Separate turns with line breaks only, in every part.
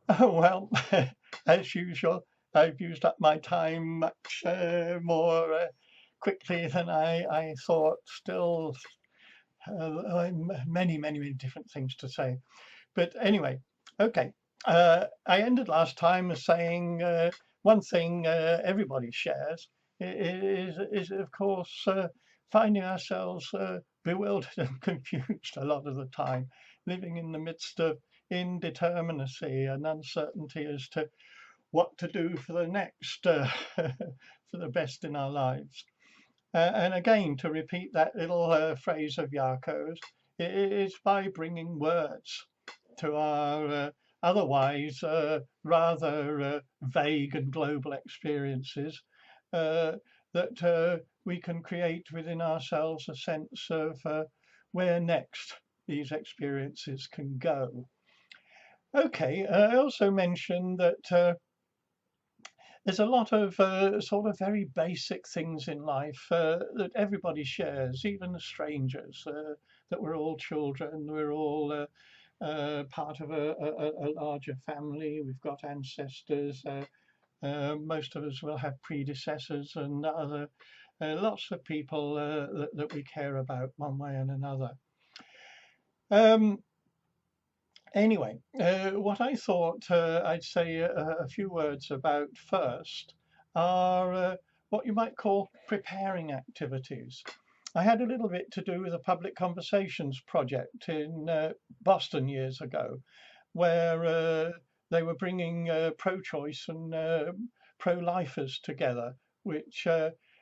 Oh, well, as usual, I've used up my time much more quickly than I thought. Still, many different things to say. But anyway, okay. I ended last time saying one thing everybody shares is of course, finding ourselves bewildered and confused a lot of the time, living in the midst of indeterminacy and uncertainty as to what to do for the next, for the best in our lives. And again, to repeat that little phrase of Yako's, it's by bringing words to our otherwise rather vague and global experiences that we can create within ourselves a sense of where next these experiences can go. Okay, I also mentioned that there's a lot of sort of very basic things in life that everybody shares, even the strangers, that we're all children, we're all part of a larger family. We've got ancestors. Most of us will have predecessors and other lots of people that we care about one way and another. Um, anyway, what I thought I'd say a few words about first are what you might call preparing activities. I had a little bit to do with a public conversations project in Boston years ago, where they were bringing pro-choice and pro-lifers together, which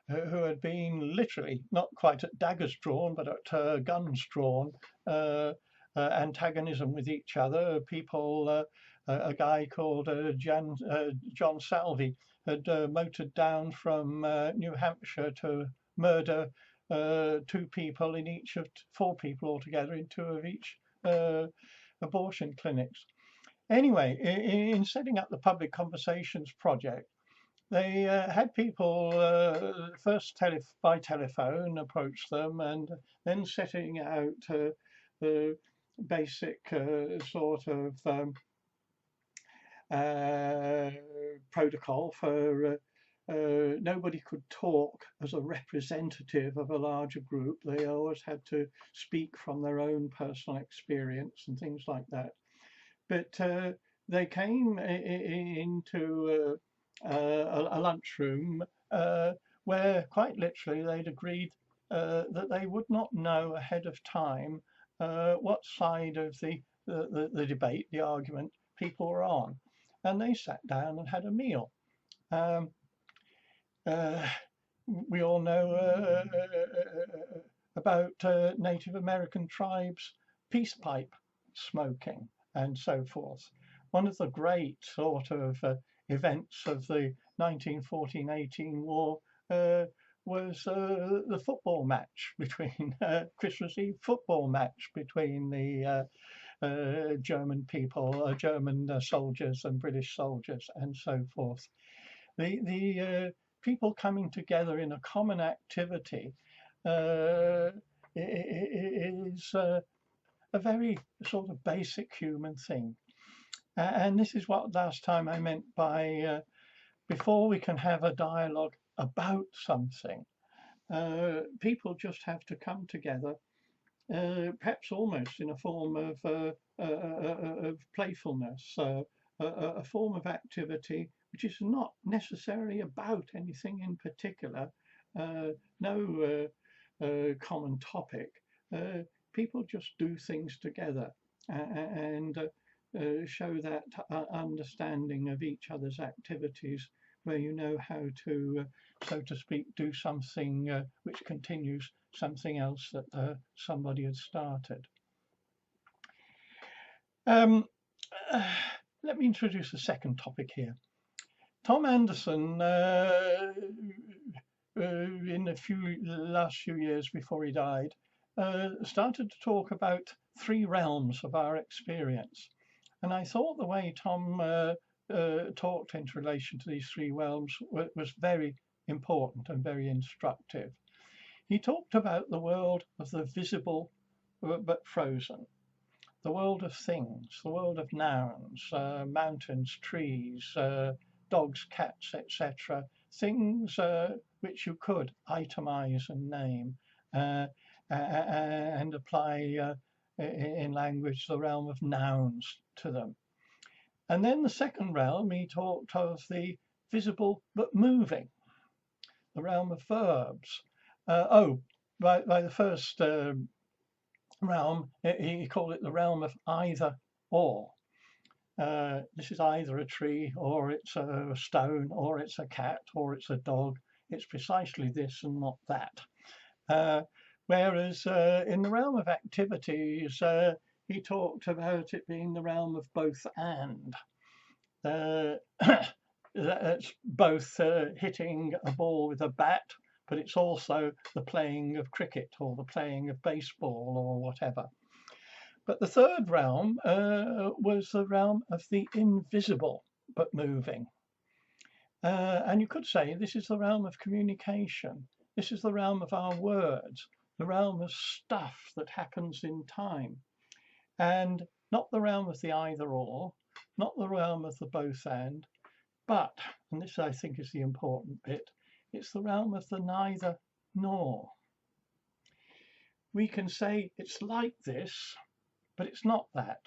who had been literally not quite at daggers drawn, but at guns drawn, uh, antagonism with each other. People, a guy called John Salvi had motored down from New Hampshire to murder two people in each of four people altogether in two of each abortion clinics. Anyway, in setting up the public conversations project, they had people first by telephone approach them, and then setting out the basic sort of uh, protocol for nobody could talk as a representative of a larger group. They always had to speak from their own personal experience and things like that. But they came into a lunchroom where quite literally they'd agreed that they would not know ahead of time what side of the debate, the argument, people were on. And they sat down and had a meal. Um, uh, we all know about Native American tribes' peace pipe smoking and so forth. One of the great sort of events of the 1914-18 war uh, was the football match between Christmas Eve football match between the German people, German soldiers and British soldiers, and so forth. The people coming together in a common activity uh, is a very sort of basic human thing. And this is what last time I meant by before we can have a dialogue about something, people just have to come together, perhaps almost in a form of playfulness, a form of activity which is not necessarily about anything in particular, uh, no common topic. Uh, People just do things together and show that understanding of each other's activities, where you know how to, so to speak, do something which continues something else that somebody had started. Um, uh, Let me introduce a second topic here. Tom Anderson, in the last few years before he died, started to talk about three realms of our experience. And I thought the way Tom talked in relation to these three realms was very important and very instructive. He talked about the world of the visible but frozen, the world of things, the world of nouns, mountains, trees, dogs, cats, etc. Things which you could itemize and name and apply in language the realm of nouns to them. And then the second realm, he talked of the visible but moving, the realm of verbs. By the first realm, he called it the realm of either or. This is either a tree, or it's a stone, or it's a cat, or it's a dog. It's precisely this and not that. Whereas in the realm of activities, he talked about it being the realm of both and. That's both hitting a ball with a bat, but it's also the playing of cricket or the playing of baseball or whatever. But the third realm was the realm of the invisible but moving. And you could say this is the realm of communication. This is the realm of our words, the realm of stuff that happens in time. And not the realm of the either or, not the realm of the both and, but, and this I think is the important bit, it's the realm of the neither nor. We can say it's like this, but it's not that.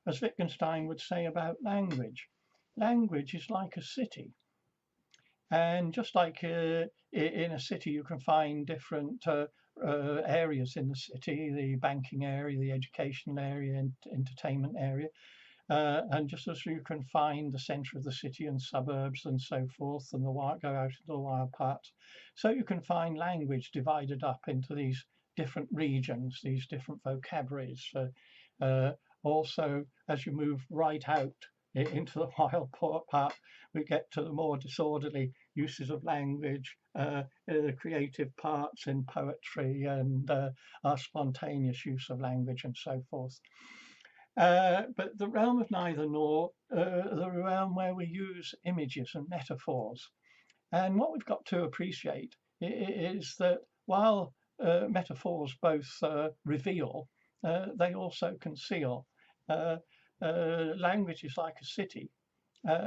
As Wittgenstein would say about language, language is like a city. And just like in a city, you can find different areas in the city, the banking area, the education area, and entertainment area. And just as you can find the centre of the city and suburbs and so forth, and go out into the wild parts, so you can find language divided up into these different regions, these different vocabularies. Also, as you move right out into the wild part, we get to the more disorderly uses of language, the creative parts in poetry, and our spontaneous use of language and so forth. But the realm of neither nor, the realm where we use images and metaphors. And what we've got to appreciate is that while metaphors both reveal, they also conceal. Language is like a city,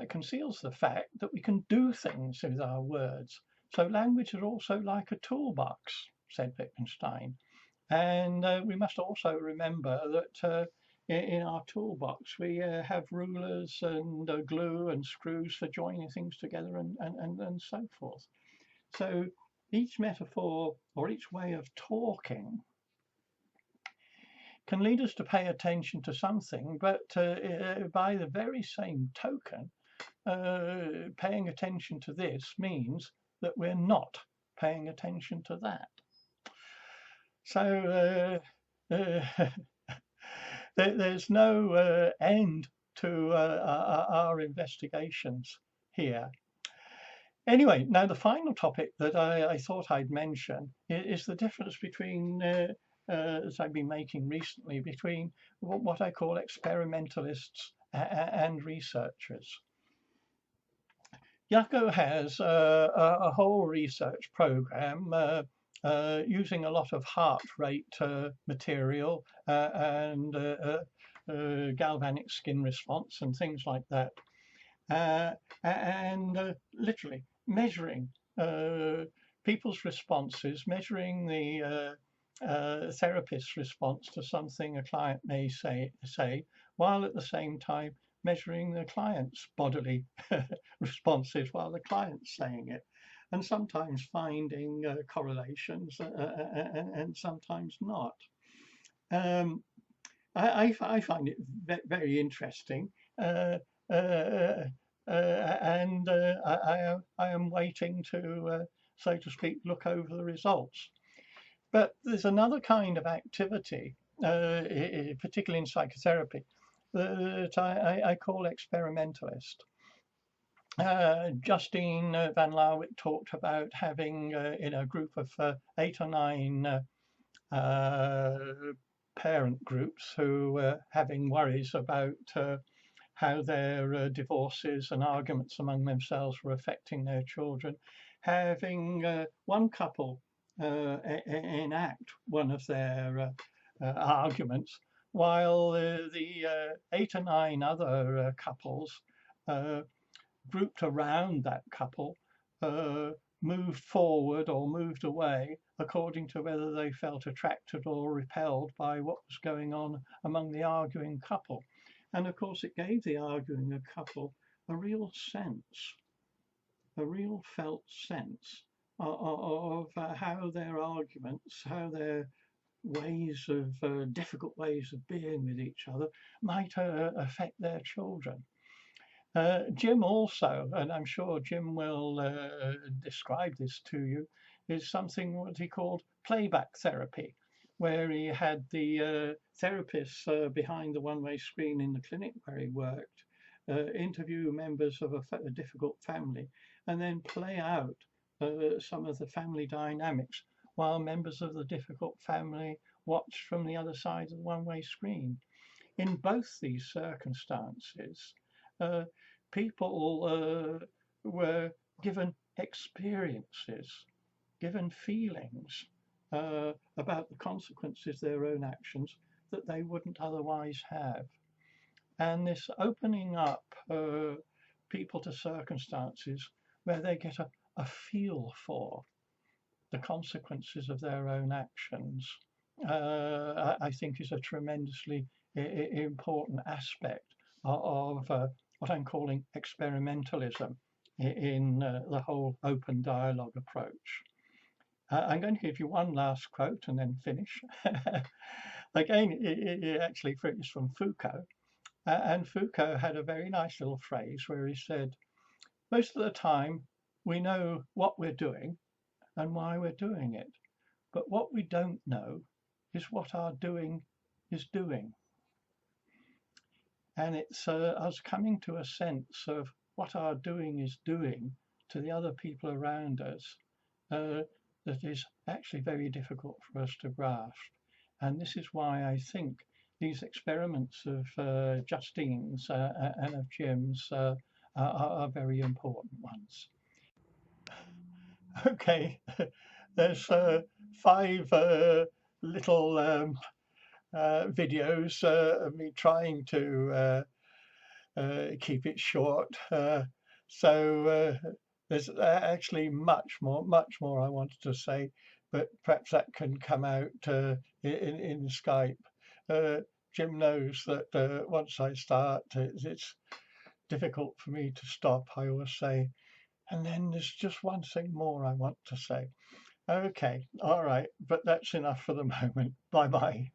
conceals the fact that we can do things with our words. So language is also like a toolbox, said Wittgenstein. And we must also remember that in our toolbox we have rulers and glue and screws for joining things together and so forth. So each metaphor or each way of talking can lead us to pay attention to something, but by the very same token, paying attention to this means that we're not paying attention to that. So there's no end to our investigations here. Anyway, now the final topic that I thought I'd mention is the difference between as I've been making recently, between what I call experimentalists and researchers. Jaakko has a whole research program using a lot of heart rate material and galvanic skin response and things like that. And literally measuring people's responses, measuring the therapist's response to something a client may say, while at the same time measuring the client's bodily responses while the client's saying it, and sometimes finding correlations and sometimes not. I find it very interesting, and I am waiting to, so to speak, look over the results. But there's another kind of activity, particularly in psychotherapy, that I call experimentalist. Justine van Laarwijck talked about having in a group of 8 or 9 parent groups who were having worries about how their divorces and arguments among themselves were affecting their children, having one couple enact one of their arguments while the 8 or 9 other couples grouped around that couple moved forward or moved away according to whether they felt attracted or repelled by what was going on among the arguing couple. And of course, it gave the arguing couple a real sense, a real felt sense of how their arguments, how their ways of difficult ways of being with each other might affect their children. Jim also, and I'm sure Jim will describe this to you, is something what he called playback therapy, where he had the therapists behind the one-way screen in the clinic where he worked interview members of a difficult family and then play out some of the family dynamics while members of the difficult family watched from the other side of the one-way screen. In both these circumstances, people were given experiences, given feelings about the consequences of their own actions that they wouldn't otherwise have. And this opening up people to circumstances where they get a feel for the consequences of their own actions, I think is a tremendously important aspect of what I'm calling experimentalism in the whole open dialogue approach. I'm going to give you one last quote and then finish. Again, it actually is from Foucault. And Foucault had a very nice little phrase where he said, most of the time we know what we're doing and why we're doing it. But what we don't know is what our doing is doing. And it's us coming to a sense of what our doing is doing to the other people around us that is actually very difficult for us to grasp. And this is why I think these experiments of Justine's and of Jim's are very important ones. Okay, there's 5 little videos of me trying to keep it short. So there's actually much more I wanted to say, but perhaps that can come out in Skype. Jim knows that once I start, it's difficult for me to stop, I always say. And then there's just one thing more I want to say. Okay, all right, but that's enough for the moment. Bye bye.